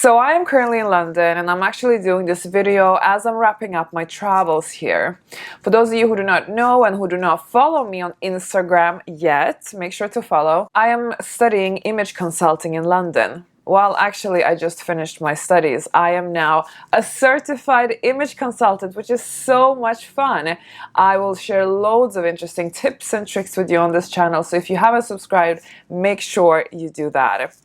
So I am currently in London and I'm actually doing this video as I'm wrapping up my travels here. For those of you who do not know and who do not follow me on Instagram yet, make sure to follow. I am studying image consulting in London. Well, actually, I just finished my studies. I am now a certified image consultant, which is so much fun. I will share loads of interesting tips and tricks with you on this channel, so if you haven't subscribed, make sure you do that.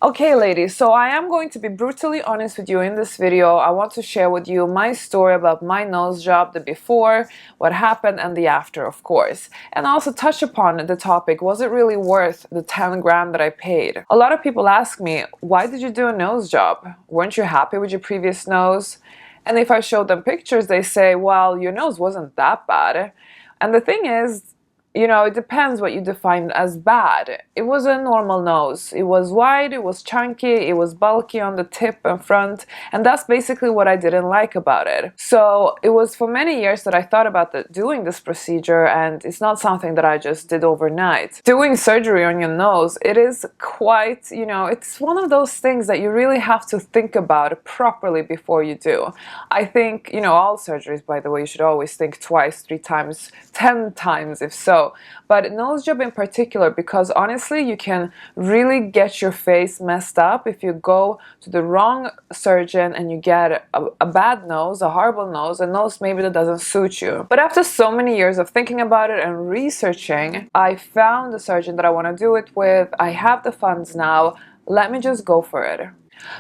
Okay, ladies, so I am going to be brutally honest with you in this video. I want to share with you my story about my nose job, the before, what happened, and the after, of course. And also touch upon the topic, was it really worth the 10 grand that I paid? A lot of people ask me, why did you do a nose job? Weren't you happy with your previous nose? And if I show them pictures, they say, well, your nose wasn't that bad. And the thing is, you know, it depends what you define as bad. It was a normal nose. It was wide, it was chunky, it was bulky on the tip and front, and that's basically what I didn't like about it. So it was for many years that I thought about doing this procedure, and it's not something that I just did overnight. Doing surgery on your nose, it is quite, you know, it's one of those things that you really have to think about properly before you do. I think, you know, all surgeries, by the way, you should always think twice, 3 times, 10 times if so. But nose job in particular, because honestly you can really get your face messed up if you go to the wrong surgeon and you get a bad nose, a horrible nose, a nose maybe that doesn't suit you. But after so many years of thinking about it and researching, I found the surgeon that I want to do it with. I have the funds now. Let me just go for it.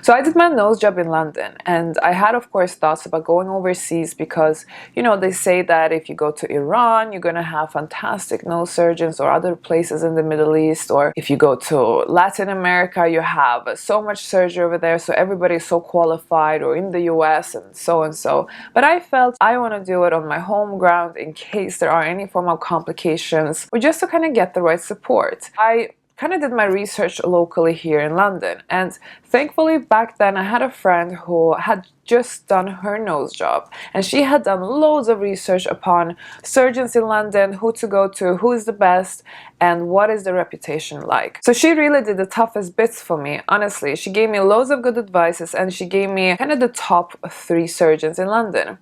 So I did my nose job in London, and I had, of course, thoughts about going overseas because, you know, they say that if you go to Iran, you're gonna have fantastic nose surgeons, or other places in the Middle East, or if you go to Latin America, you have so much surgery over there, so everybody's so qualified, or in the US and so and so. But I felt I want to do it on my home ground in case there are any form of complications, or just to kind of get the right support. I kind of did my research locally here in London, and thankfully back then I had a friend who had just done her nose job, and she had done loads of research upon surgeons in London, who to go to, who is the best, and what is the reputation like. So she really did the toughest bits for me, honestly. She gave me loads of good advices, and she gave me kind of the top 3 surgeons in London.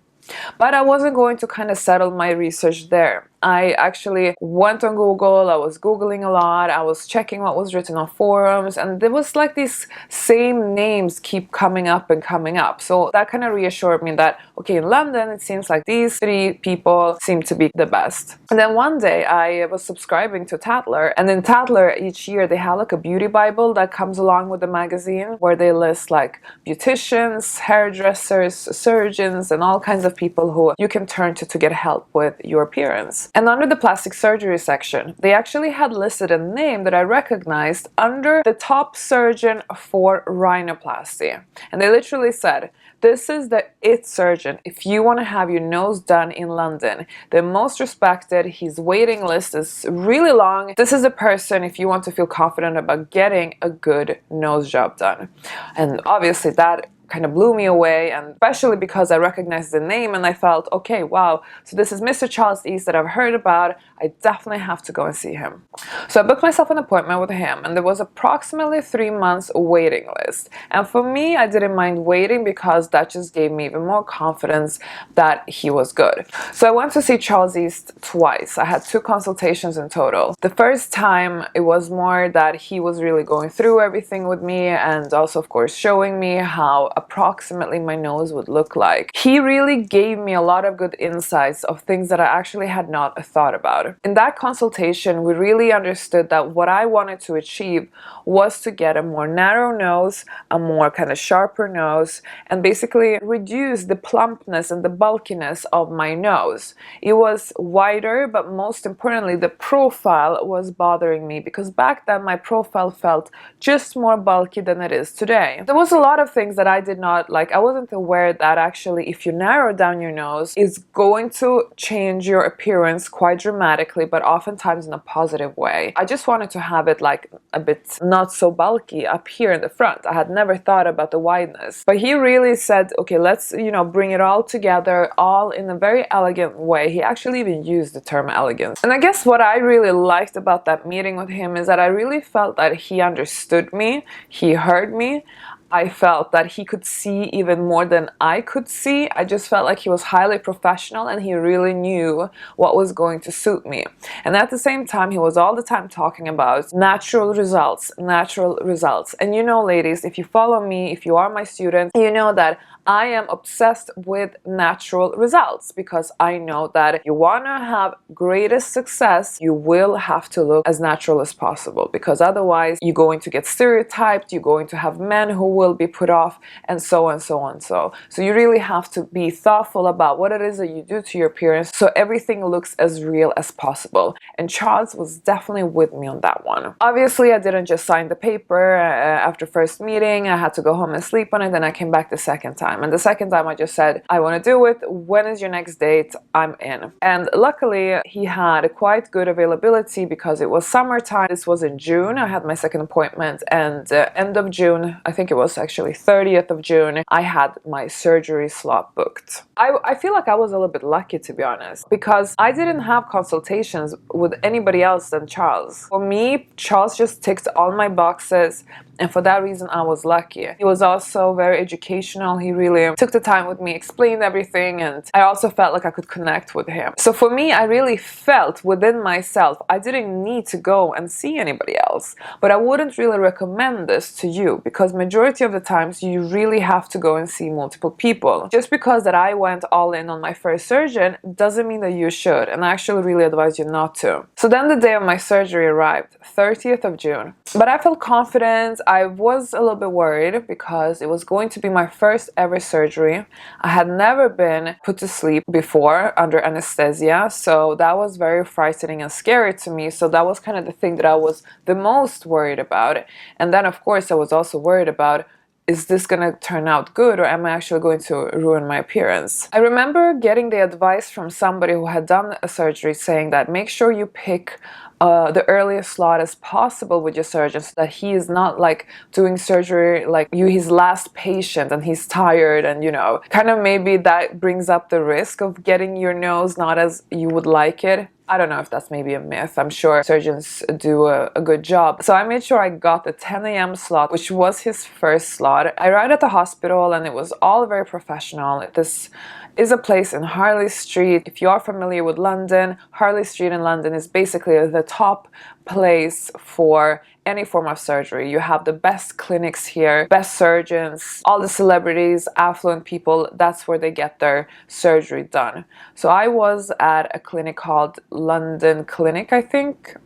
But I wasn't going to kind of settle my research there. I actually went on Google, I was Googling a lot, I was checking what was written on forums, and there was like these same names keep coming up and coming up. So that kind of reassured me that, okay, in London, it seems like these 3 people seem to be the best. And then one day I was subscribing to Tatler, and in Tatler each year they have like a beauty bible that comes along with the magazine, where they list like beauticians, hairdressers, surgeons, and all kinds of people who you can turn to get help with your appearance. And under the plastic surgery section, they actually had listed a name that I recognized under the top surgeon for rhinoplasty. And they literally said, this is the it surgeon if you want to have your nose done in London. The most respected, his waiting list is really long. This is a person if you want to feel confident about getting a good nose job done. And obviously that kind of blew me away, and especially because I recognized the name and I felt, okay, wow, so this is Mr. Charles East that I've heard about. I definitely have to go and see him. So I booked myself an appointment with him, and there was approximately 3 months waiting list. And for me, I didn't mind waiting because that just gave me even more confidence that he was good. So I went to see Charles East twice. I had 2 consultations in total. The first time it was more that he was really going through everything with me, and also of course showing me how approximately my nose would look like. He really gave me a lot of good insights of things that I actually had not thought about. In that consultation, we really understood that what I wanted to achieve was to get a more narrow nose, a more kind of sharper nose, and basically reduce the plumpness and the bulkiness of my nose. It was wider, but most importantly, the profile was bothering me, because back then my profile felt just more bulky than it is today. There was a lot of things that I did not like. I wasn't aware that actually if you narrow down your nose, it's going to change your appearance quite dramatically, but oftentimes in a positive way. I just wanted to have it like a bit not so bulky up here in the front. I had never thought about the wideness, but he really said, okay, let's, you know, bring it all together, all in a very elegant way. He actually even used the term elegance. And I guess what I really liked about that meeting with him is that I really felt that he understood me, he heard me. I felt that he could see even more than I could see. I just felt like he was highly professional and he really knew what was going to suit me. And at the same time, he was all the time talking about natural results, natural results. And you know, ladies, if you follow me, if you are my student, you know that I am obsessed with natural results, because I know that if you want to have greatest success, you will have to look as natural as possible, because otherwise you're going to get stereotyped, you're going to have men who will be put off, and so on, so on. So you really have to be thoughtful about what it is that you do to your appearance so everything looks as real as possible. And Charles was definitely with me on that one. Obviously, I didn't just sign the paper after first meeting. I had to go home and sleep on it. Then I came back the second time. And the second time I just said, I want to do it. When is your next date? I'm in. And luckily, he had quite good availability because it was summertime. This was in June. I had my second appointment, and end of June, I think it was actually 30th of June, I had my surgery slot booked. I feel like I was a little bit lucky, to be honest, because I didn't have consultations with anybody else than Charles. For me, Charles just ticked all my boxes, and for that reason I was lucky. He was also very educational. He really took the time with me, explained everything, and I also felt like I could connect with him. So for me, I really felt within myself I didn't need to go and see anybody else. But I wouldn't really recommend this to you, because majority of the times you really have to go and see multiple people. Just because that I went all in on my first surgeon doesn't mean that you should, and I actually really advise you not to. So then the day of my surgery arrived, 30th of June. But I felt confident. I was a little bit worried because it was going to be my first ever surgery. I had never been put to sleep before under anesthesia, so that was very frightening and scary to me. So that was kind of the thing that I was the most worried about. And then of course I was also worried about, is this gonna turn out good, or am I actually going to ruin my appearance? I remember getting the advice from somebody who had done a surgery saying that make sure you pick the earliest slot as possible with your surgeon, so that he is not like doing surgery like you his last patient and he's tired, and you know, kind of maybe that brings up the risk of getting your nose not as you would like it. I don't know if that's maybe a myth. I'm sure surgeons do a good job. So I made sure I got the 10 a.m. slot, which was his first slot. I arrived at the hospital and it was all very professional. This is a place in Harley Street. If you are familiar with London, Harley Street in London is basically the top place for any form of surgery. You have the best clinics here, best surgeons, all the celebrities, affluent people, that's where they get their surgery done. So I was at a clinic called London Clinic, I think.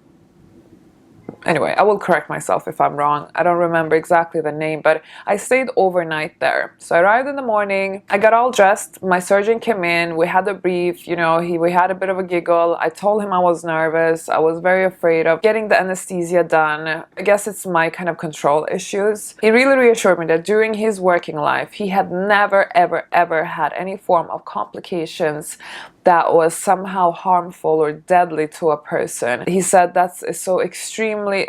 Anyway, I will correct myself if I'm wrong. I don't remember exactly the name, but I stayed overnight there. So I arrived in the morning, I got all dressed, my surgeon came in, we had a brief, you know, we had a bit of a giggle. I told him I was nervous, I was very afraid of getting the anesthesia done. I guess it's my kind of control issues. He really reassured me that during his working life, he had never, ever, ever had any form of complications that was somehow harmful or deadly to a person. He said that's so extremely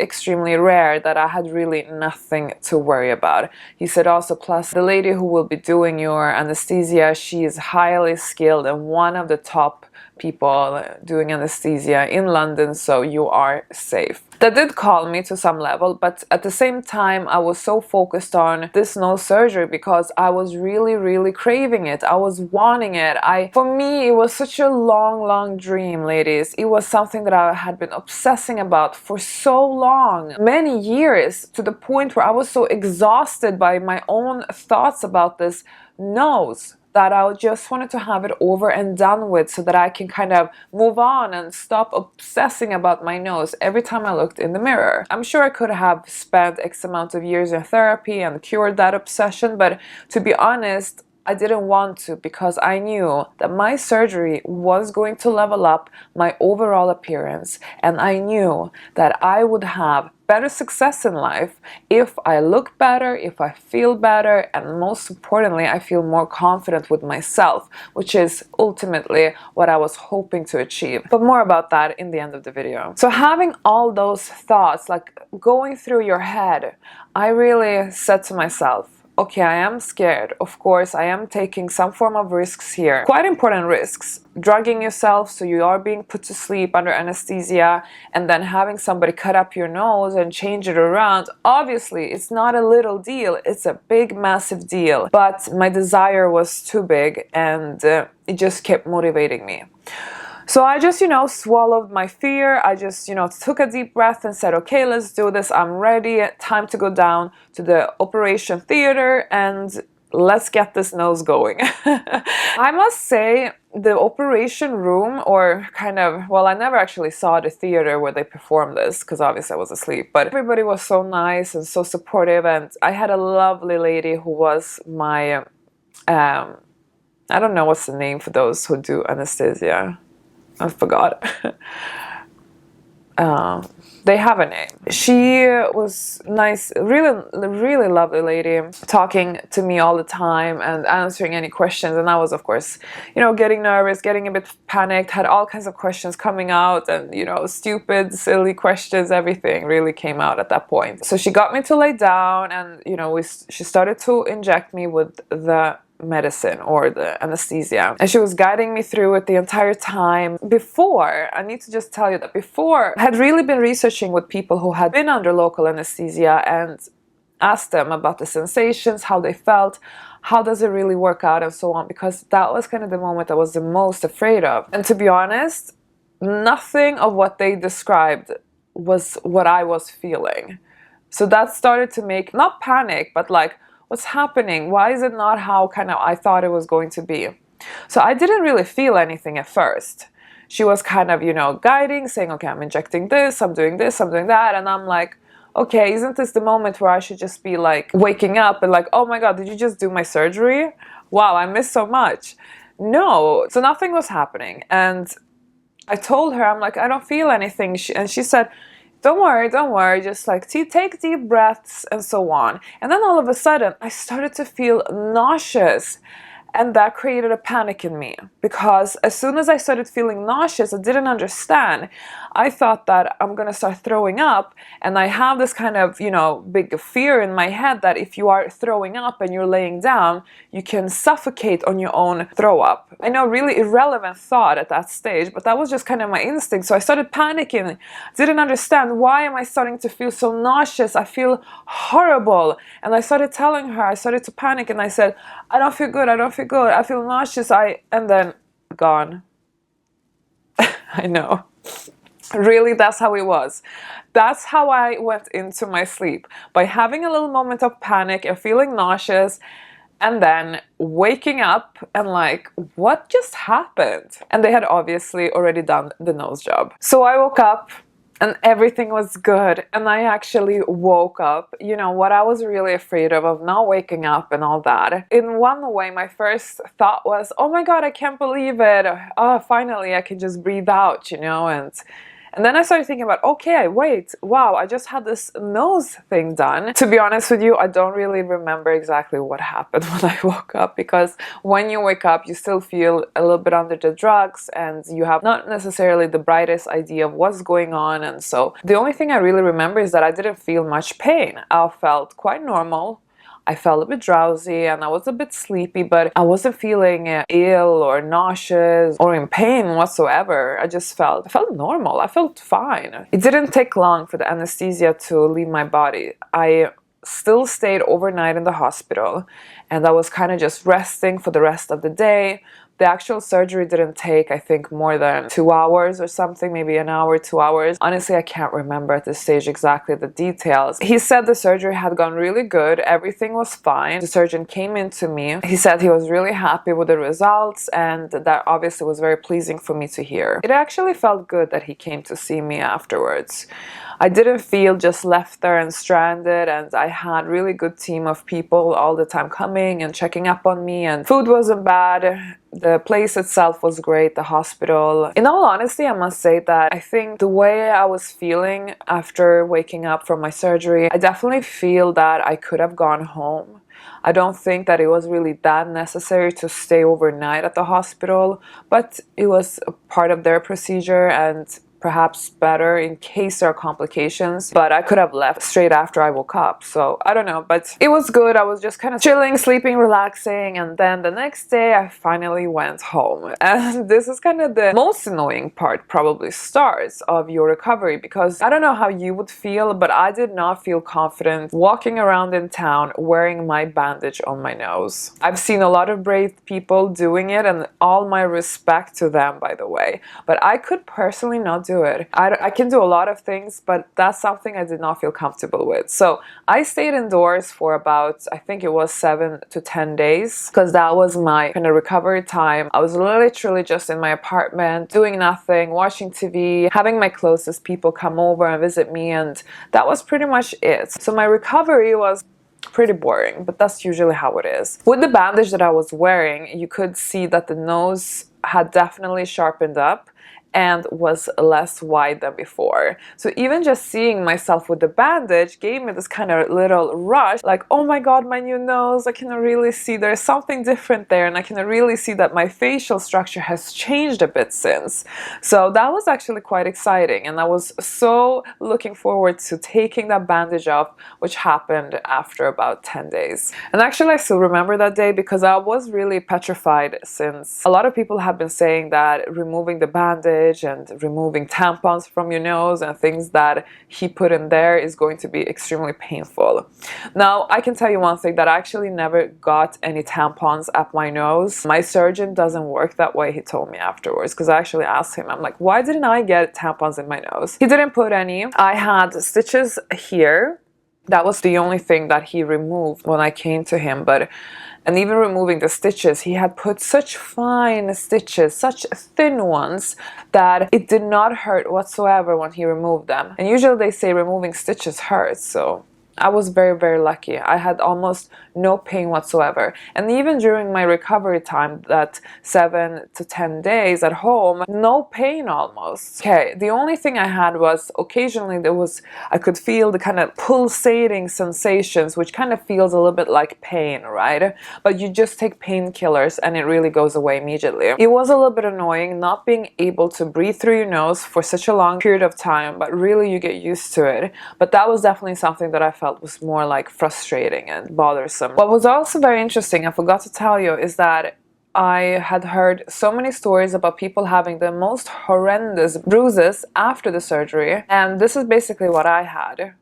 rare that I had really nothing to worry about. He said also, plus the lady who will be doing your anesthesia, she is highly skilled and one of the top people doing anesthesia in London, so you are safe. That did calm me to some level, but at the same time I was so focused on this nose surgery because I was really craving it. I was wanting it. For me, it was such a long dream, ladies. It was something that I had been obsessing about for so long, many years, to the point where I was so exhausted by my own thoughts about this nose that I just wanted to have it over and done with, so that I can kind of move on and stop obsessing about my nose every time I looked in the mirror. I'm sure I could have spent X amount of years in therapy and cured that obsession, but to be honest, I didn't want to, because I knew that my surgery was going to level up my overall appearance, and I knew that I would have better success in life if I look better, if I feel better, and most importantly, I feel more confident with myself, which is ultimately what I was hoping to achieve. But more about that in the end of the video. So having all those thoughts like going through your head, I really said to myself, okay, I am scared. Of course, I am taking some form of risks here. Quite important risks. Drugging yourself so you are being put to sleep under anesthesia, and then having somebody cut up your nose and change it around. Obviously, it's not a little deal. It's a big, massive deal. But my desire was too big, and it just kept motivating me. So I just, swallowed my fear. I just, took a deep breath and said, okay, let's do this. I'm ready. Time to go down to the operation theater and let's get this nose going. I must say the operation room, or kind of, well, I never actually saw the theater where they performed this because obviously I was asleep, but everybody was so nice and so supportive, and I had a lovely lady who was my, I don't know what's the name for those who do anesthesia. I forgot. They have a name. She was nice, really lovely lady, talking to me all the time and answering any questions. And I was, of course, getting nervous, getting a bit panicked, had all kinds of questions coming out, and, stupid, silly questions, everything really came out at that point. So she got me to lay down, and, she started to inject me with the medicine or the anesthesia, and she was guiding me through it the entire time. Before, I need to just tell you that before, I had really been researching with people who had been under local anesthesia and asked them about the sensations, how they felt, how does it really work out, and so on, because that was kind of the moment I was the most afraid of. And to be honest, nothing of what they described was what I was feeling. So that started to make, not panic, but like, what's happening? Why is it not how kind of I thought it was going to be? So I didn't really feel anything at first. She was kind of, guiding, saying, okay, I'm injecting this, I'm doing that. And I'm like, okay, isn't this the moment where I should just be like waking up and like, oh my God, did you just do my surgery? Wow, I missed so much. No, so nothing was happening. And I told her, I'm like, I don't feel anything. And she said, don't worry, just like take deep breaths and so on. And then all of a sudden, I started to feel nauseous. And that created a panic in me, because as soon as I started feeling nauseous, I didn't understand. I thought that I'm gonna start throwing up, and I have this kind of, big fear in my head that if you are throwing up and you're laying down, you can suffocate on your own throw up. I know, really irrelevant thought at that stage, but that was just kind of my instinct. So I started panicking, didn't understand, why am I starting to feel so nauseous? I feel horrible. And I started telling her, I started to panic, and I said, I don't feel good, I feel nauseous, and then gone. I know. Really, that's how it was. That's how I went into my sleep, by having a little moment of panic and feeling nauseous, and then waking up and like, what just happened? And they had obviously already done the nose job. So I woke up and everything was good, and I actually woke up. What I was really afraid of not waking up and all that. In one way, my first thought was, oh my God, I can't believe it. Oh, finally I can just breathe out, and then I started thinking about, okay, wait, wow, I just had this nose thing done. To be honest with you, I don't really remember exactly what happened when I woke up, because when you wake up, you still feel a little bit under the drugs, and you have not necessarily the brightest idea of what's going on. And so the only thing I really remember is that I didn't feel much pain. I felt quite normal. I felt a bit drowsy and I was a bit sleepy, but I wasn't feeling ill or nauseous or in pain whatsoever. I just felt normal. I felt fine. It didn't take long for the anesthesia to leave my body. I still stayed overnight in the hospital, and I was kind of just resting for the rest of the day. The actual surgery didn't take, I think, more than 2 hours or something, maybe an hour, 2 hours. Honestly, I can't remember at this stage exactly the details. He said the surgery had gone really good. Everything was fine. The surgeon came in to me. He said he was really happy with the results, and that obviously was very pleasing for me to hear. It actually felt good that he came to see me afterwards. I didn't feel just left there and stranded, and I had really good team of people all the time coming and checking up on me, and food wasn't bad. The place itself was great, the hospital. In all honesty, I must say that I think the way I was feeling after waking up from my surgery, I definitely feel that I could have gone home. I don't think that it was really that necessary to stay overnight at the hospital, but it was a part of their procedure, and perhaps better in case there are complications, but I could have left straight after I woke up, so I don't know, but it was good. I was just kind of chilling, sleeping, relaxing, and then the next day I finally went home. And this is kind of the most annoying part probably starts of your recovery, because I don't know how you would feel, but I did not feel confident walking around in town wearing my bandage on my nose. I've seen a lot of brave people doing it, and all my respect to them, by the way, but I could personally not do it. I can do a lot of things, but that's something I did not feel comfortable with. So I stayed indoors for about, I think it was 7 to 10 days, because that was my kind of recovery time. I was literally just in my apartment doing nothing, watching TV, having my closest people come over and visit me, and that was pretty much it. So my recovery was pretty boring, but that's usually how it is. With the bandage that I was wearing, you could see that the nose had definitely sharpened up and was less wide than before. So even just seeing myself with the bandage gave me this kind of little rush, like, oh my god, my new nose, I can really see there's something different there, and I can really see that my facial structure has changed a bit since. So that was actually quite exciting, and I was so looking forward to taking that bandage off, which happened after about 10 days. And actually I still remember that day because I was really petrified, since a lot of people have been saying that removing the bandage and removing tampons from your nose and things that he put in there is going to be extremely painful. Now, I can tell you one thing, that I actually never got any tampons up my nose. My surgeon doesn't work that way, he told me afterwards, because I actually asked him, I'm like, why didn't I get tampons in my nose? He didn't put any. I had stitches here. That was the only thing that he removed when I came to him, and even removing the stitches, he had put such fine stitches, such thin ones, that it did not hurt whatsoever when he removed them. And usually they say removing stitches hurts, so I was very, very lucky. I had almost no pain whatsoever. And even during my recovery time, that 7 to 10 days at home, no pain almost. Okay, the only thing I had was occasionally I could feel the kind of pulsating sensations, which kind of feels a little bit like pain, right? But you just take painkillers and it really goes away immediately. It was a little bit annoying not being able to breathe through your nose for such a long period of time, but really you get used to it. But that was definitely something that I felt was more like frustrating and bothersome. What was also very interesting, I forgot to tell you, is that I had heard so many stories about people having the most horrendous bruises after the surgery, and this is basically what I had.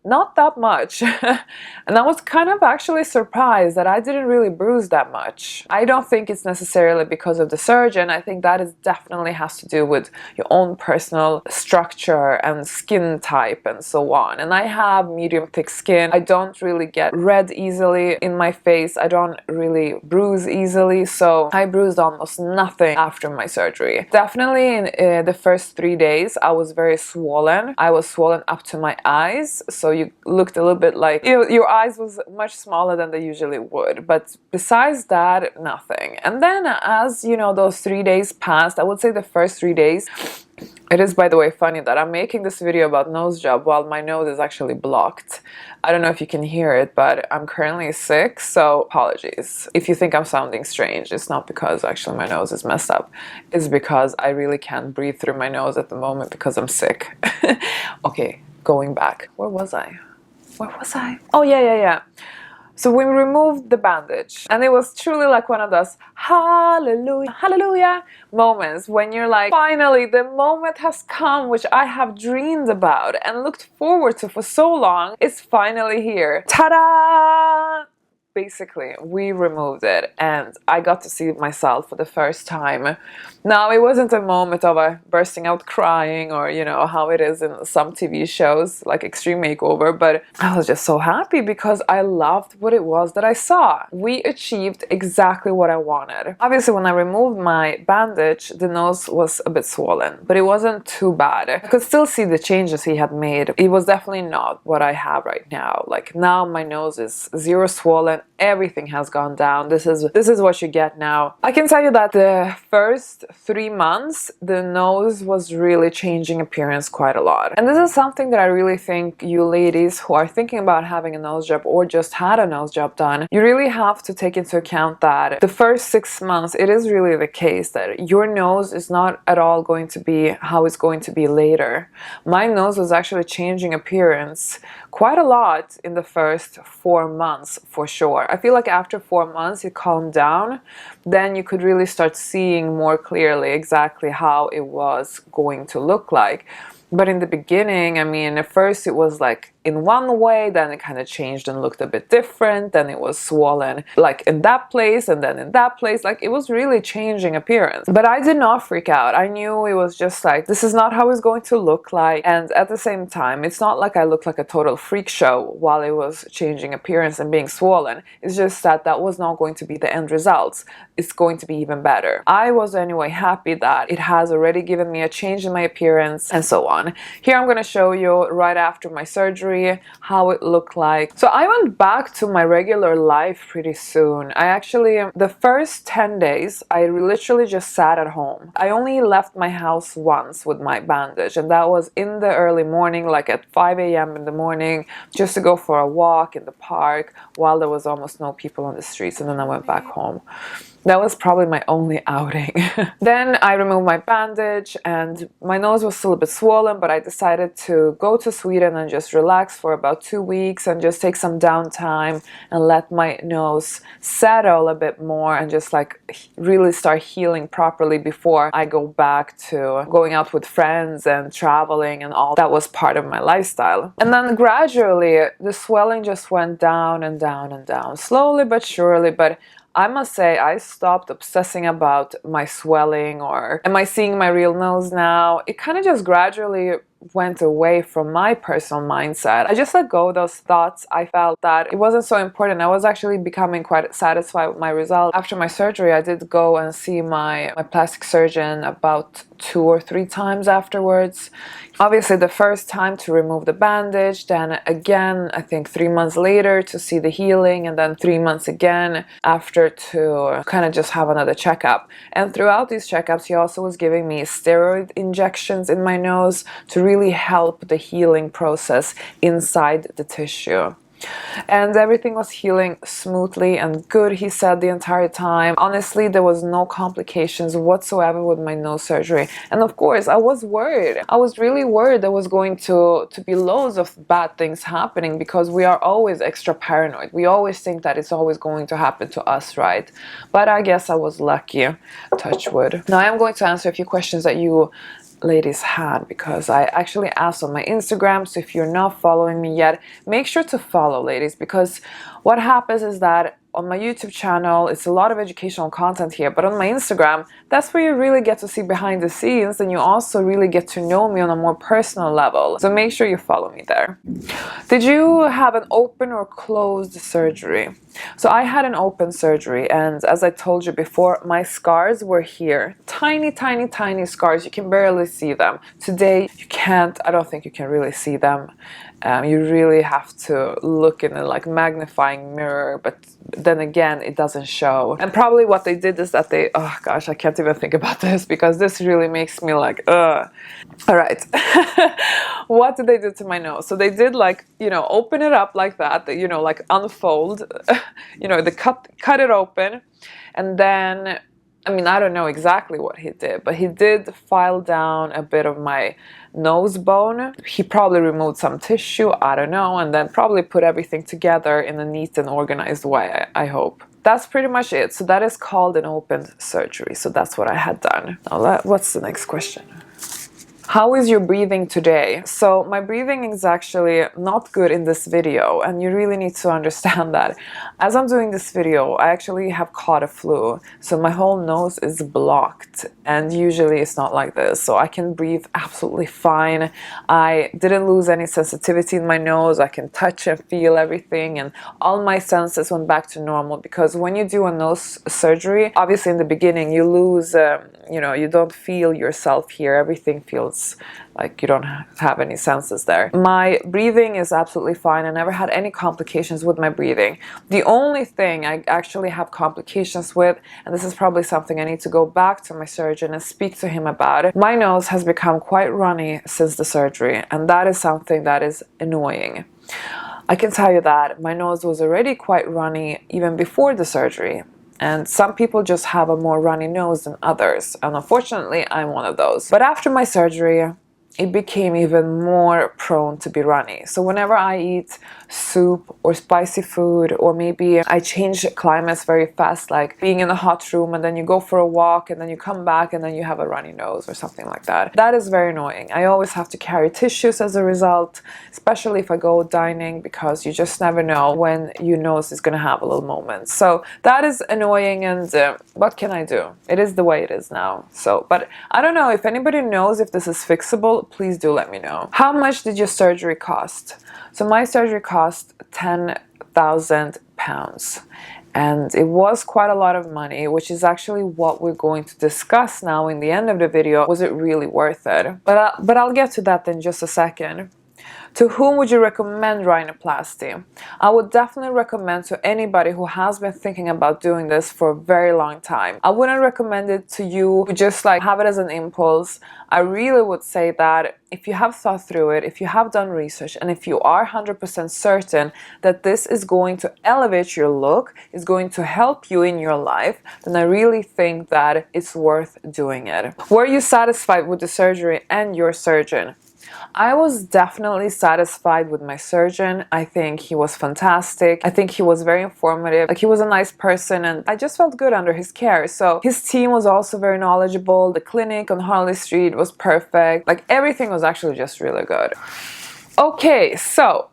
Not that much. And I was kind of actually surprised that I didn't really bruise that much. I don't think it's necessarily because of the surgeon. I think that is definitely has to do with your own personal structure and skin type and so on. And I have medium thick skin. I don't really get red easily in my face. I don't really bruise easily. So I bruised almost nothing after my surgery. Definitely in the first 3 days, I was very swollen. I was swollen up to my eyes. So you looked a little bit like, your eyes was much smaller than they usually would, but besides that, nothing. And then as those 3 days passed, I would say the first 3 days, it is, by the way, funny that I'm making this video about nose job while my nose is actually blocked. I don't know if you can hear it, but I'm currently sick, so apologies. If you think I'm sounding strange, it's not because actually my nose is messed up. It's because I really can't breathe through my nose at the moment because I'm sick. Okay. Going back, where was I? Oh yeah. So we removed the bandage, and it was truly like one of those hallelujah, hallelujah moments when you're like, finally the moment has come which I have dreamed about and looked forward to for so long. It's finally here. Ta-da! Basically, we removed it and I got to see myself for the first time. Now, it wasn't a moment of bursting out crying or, how it is in some TV shows like Extreme Makeover, but I was just so happy because I loved what it was that I saw. We achieved exactly what I wanted. Obviously, when I removed my bandage, the nose was a bit swollen, but it wasn't too bad. I could still see the changes he had made. It was definitely not what I have right now. Like now, my nose is zero swollen everything has gone down. This is what you get now. I can tell you that the first 3 months, the nose was really changing appearance quite a lot. And this is something that I really think you ladies who are thinking about having a nose job or just had a nose job done, you really have to take into account that the first 6 months, it is really the case that your nose is not at all going to be how it's going to be later. My nose was actually changing appearance quite a lot in the first 4 months for sure. I feel like after 4 months it calmed down, then you could really start seeing more clearly exactly how it was going to look like. But in the beginning, I mean, at first it was like in one way, then it kind of changed and looked a bit different, then it was swollen like in that place and then in that place, like it was really changing appearance. But I did not freak out. I knew it was just like, this is not how it's going to look like, and at the same time, it's not like I looked like a total freak show while it was changing appearance and being swollen. It's just that that was not going to be the end results. It's going to be even better. I was anyway happy that it has already given me a change in my appearance and so on. Here I'm going to show you right after my surgery how it looked like. So I went back to my regular life pretty soon. I actually, the first 10 days, I literally just sat at home. I only left my house once with my bandage, and that was in the early morning, like at 5 a.m. in the morning, just to go for a walk in the park while there was almost no people on the streets, and then I went back home. That was probably my only outing. Then I removed my bandage and my nose was still a bit swollen, but I decided to go to Sweden and just relax for about 2 weeks and just take some downtime and let my nose settle a bit more and just like really start healing properly before I go back to going out with friends and traveling and all that was part of my lifestyle. And then gradually the swelling just went down and down and down, slowly but surely, but I must say I stopped obsessing about my swelling or am I seeing my real nose now. It kind of just gradually went away from my personal mindset. I just let go of those thoughts. I felt that it wasn't so important. I was actually becoming quite satisfied with my result. After my surgery, I did go and see my plastic surgeon about 2 or 3 times afterwards. Obviously the first time to remove the bandage, then again I think 3 months later to see the healing, and then 3 months again after to kind of just have another checkup. And throughout these checkups he also was giving me steroid injections in my nose to really help the healing process inside the tissue. And everything was healing smoothly and good, he said, the entire time. Honestly, there was no complications whatsoever with my nose surgery. And of course, I was worried. I was really worried there was going to be loads of bad things happening because we are always extra paranoid. We always think that it's always going to happen to us, right? But I guess I was lucky, touch wood. Now I am going to answer a few questions that you ladies had because I actually asked on my Instagram. So if you're not following me yet, make sure to follow, ladies, because what happens is that on my YouTube channel, it's a lot of educational content here, but on my Instagram, that's where you really get to see behind the scenes and you also really get to know me on a more personal level. So make sure you follow me there. Did you have an open or closed surgery? So I had an open surgery, and as I told you before, my scars were here. Tiny, tiny, tiny scars. You can barely see them. Today, you can't, I don't think you can really see them. You really have to look in a like magnifying mirror, but then again it doesn't show. And probably what they did is that they, oh gosh, I can't even think about this because this really makes me like all right. What did they do to my nose? So they did like, you know, open it up like that, you know, like unfold, you know, they cut it open, and then I mean, I don't know exactly what he did, but he did file down a bit of my nose bone. He probably removed some tissue, I don't know, and then probably put everything together in a neat and organized way, I hope. That's pretty much it. So that is called an open surgery. So that's what I had done. Now, what's the next question? How is your breathing today? So my breathing is actually not good in this video, and you really need to understand that. As I'm doing this video, I actually have caught a flu, so my whole nose is blocked, and usually it's not like this, so I can breathe absolutely fine. I didn't lose any sensitivity in my nose. I can touch and feel everything, and all my senses went back to normal, because when you do a nose surgery, obviously in the beginning you lose, you know, you don't feel yourself here. Everything feels else, like you don't have any senses there. My breathing is absolutely fine. I never had any complications with my breathing. The only thing I actually have complications with, and this is probably something I need to go back to my surgeon and speak to him about it, my nose has become quite runny since the surgery, and that is something that is annoying. I can tell you that my nose was already quite runny even before the surgery. And some people just have a more runny nose than others, and unfortunately I'm one of those. But after my surgery, it became even more prone to be runny. So whenever I eat soup or spicy food, or maybe I change climates very fast, like being in a hot room and then you go for a walk and then you come back and then you have a runny nose or something like that. That is very annoying. I always have to carry tissues as a result, especially if I go dining, because you just never know when your nose is gonna have a little moment. So that is annoying, and what can I do? It is the way it is now. So, but I don't know if anybody knows if this is fixable. Please do let me know. How much did your surgery cost? So my surgery cost £10,000, and it was quite a lot of money, which is actually what we're going to discuss now in the end of the video. Was it really worth it? But I'll get to that in just a second. To whom would you recommend rhinoplasty? I would definitely recommend to anybody who has been thinking about doing this for a very long time. I wouldn't recommend it to you who just like have it as an impulse. I really would say that if you have thought through it, if you have done research, and if you are 100% certain that this is going to elevate your look, is going to help you in your life, then I really think that it's worth doing it. Were you satisfied with the surgery and your surgeon? I was definitely satisfied with my surgeon. I think he was fantastic. I think he was very informative. Like, he was a nice person, and I just felt good under his care. So his team was also very knowledgeable. The clinic on Harley Street was perfect. Like, everything was actually just really good. Okay, so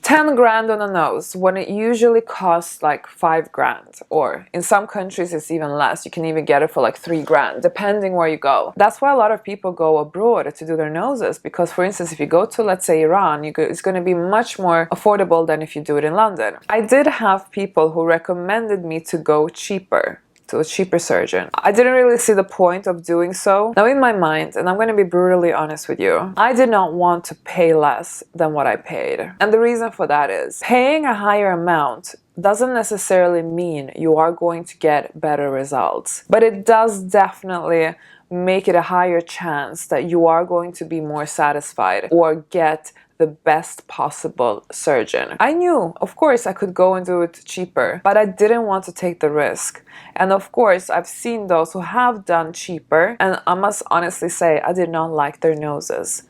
10 grand on a nose when it usually costs like 5 grand, or in some countries it's even less. You can even get it for like 3 grand depending where you go. That's why a lot of people go abroad to do their noses, because for instance, if you go to, let's say, Iran, it's going to be much more affordable than if you do it in London. I did have people who recommended me to go cheaper, to a cheaper surgeon. I didn't really see the point of doing so. Now, in my mind, and I'm going to be brutally honest with you, I did not want to pay less than what I paid. And the reason for that is paying a higher amount doesn't necessarily mean you are going to get better results, but it does definitely make it a higher chance that you are going to be more satisfied or get the best possible surgeon. I knew, of course, I could go and do it cheaper, but I didn't want to take the risk. And of course, I've seen those who have done cheaper, and I must honestly say, I did not like their noses.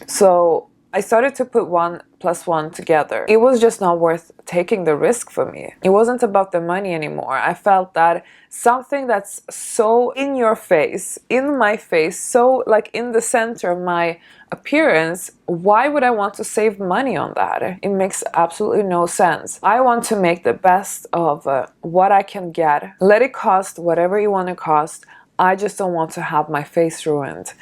So I started to put 1 + 1 together. It was just not worth taking the risk for me. It wasn't about the money anymore. I felt that something that's so in your face, in my face, so like in the center of my appearance, why would I want to save money on that? It makes absolutely no sense. I want to make the best of what I can get. Let it cost whatever you want to cost. I just don't want to have my face ruined.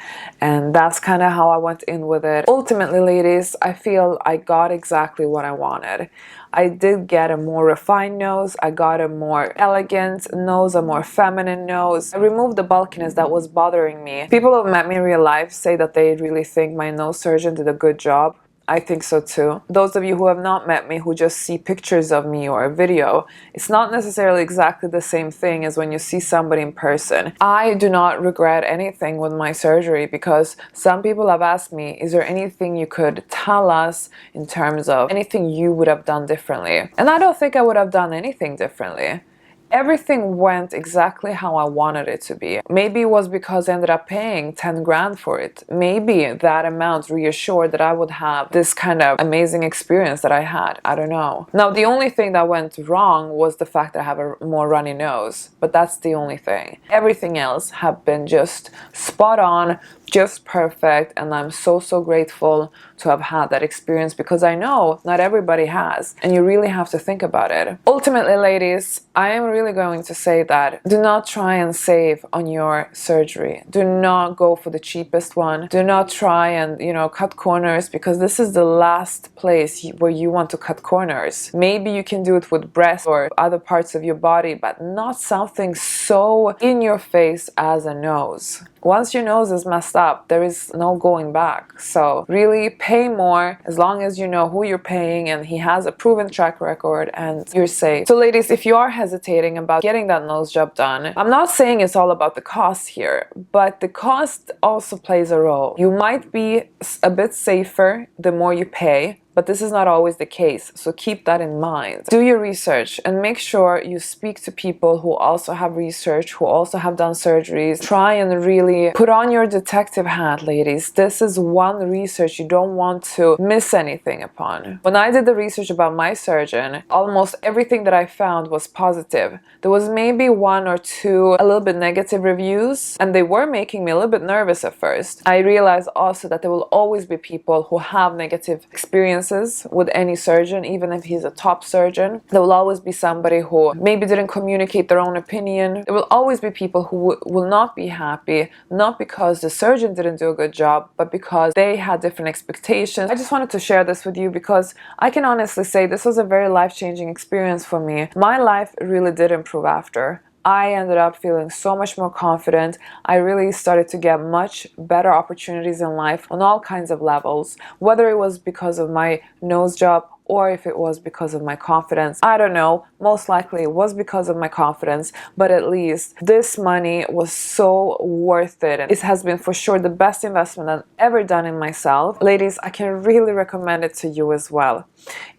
And that's kind of how I went in with it. Ultimately, ladies, I feel I got exactly what I wanted. I did get a more refined nose. I got a more elegant nose, a more feminine nose. I removed the bulkiness that was bothering me. People who have met me in real life say that they really think my nose surgeon did a good job. I think so too. Those of you who have not met me, who just see pictures of me or a video, it's not necessarily exactly the same thing as when you see somebody in person. I do not regret anything with my surgery, because some people have asked me, is there anything you could tell us in terms of anything you would have done differently? And I don't think I would have done anything differently. Everything went exactly how I wanted it to be. Maybe it was because I ended up paying 10 grand for it. Maybe that amount reassured that I would have this kind of amazing experience that I had. I don't know. Now, the only thing that went wrong was the fact that I have a more runny nose, but that's the only thing. Everything else have been just spot on, just perfect, and I'm so grateful to have had that experience, because I know not everybody has, and you really have to think about it. Ultimately, ladies, I am really going to say that do not try and save on your surgery. Do not go for the cheapest one. Do not try and, cut corners, because this is the last place where you want to cut corners. Maybe you can do it with breasts or other parts of your body, but not something so so in your face as a nose. Once your nose is messed up, there is no going back. So really pay more as long as you know who you're paying and he has a proven track record and you're safe. So ladies, if you are hesitating about getting that nose job done, I'm not saying it's all about the cost here, but the cost also plays a role. You might be a bit safer the more you pay, but this is not always the case, so keep that in mind. Do your research and make sure you speak to people who also have research, who also have done surgeries. Try and really put on your detective hat, ladies. This is one research you don't want to miss anything upon. When I did the research about my surgeon, almost everything that I found was positive. There was maybe one or two a little bit negative reviews, and they were making me a little bit nervous at first. I realized also that there will always be people who have negative experiences with any surgeon, even if he's a top surgeon. There will always be somebody who maybe didn't communicate their own opinion. There will always be people who will not be happy, not because the surgeon didn't do a good job, but because they had different expectations. I just wanted to share this with you because I can honestly say this was a very life-changing experience for me. My life really did improve after. I ended up feeling so much more confident. I really started to get much better opportunities in life on all kinds of levels, whether it was because of my nose job or if it was because of my confidence. I don't know, most likely it was because of my confidence, but at least this money was so worth it. And it has been for sure the best investment I've ever done in myself. Ladies, I can really recommend it to you as well.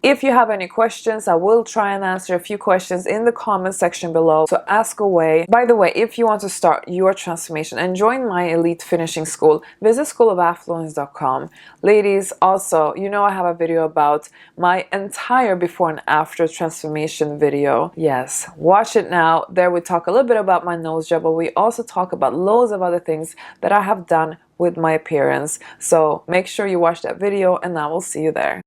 If you have any questions, I will try and answer a few questions in the comment section below, so ask away. By the way, if you want to start your transformation and join my elite finishing school, visit schoolofaffluence.com. Ladies, also, you know I have a video about my entire before and after transformation video. Yes, watch it now. There we talk a little bit about my nose job, but we also talk about loads of other things that I have done with my appearance. So make sure you watch that video and I will see you there.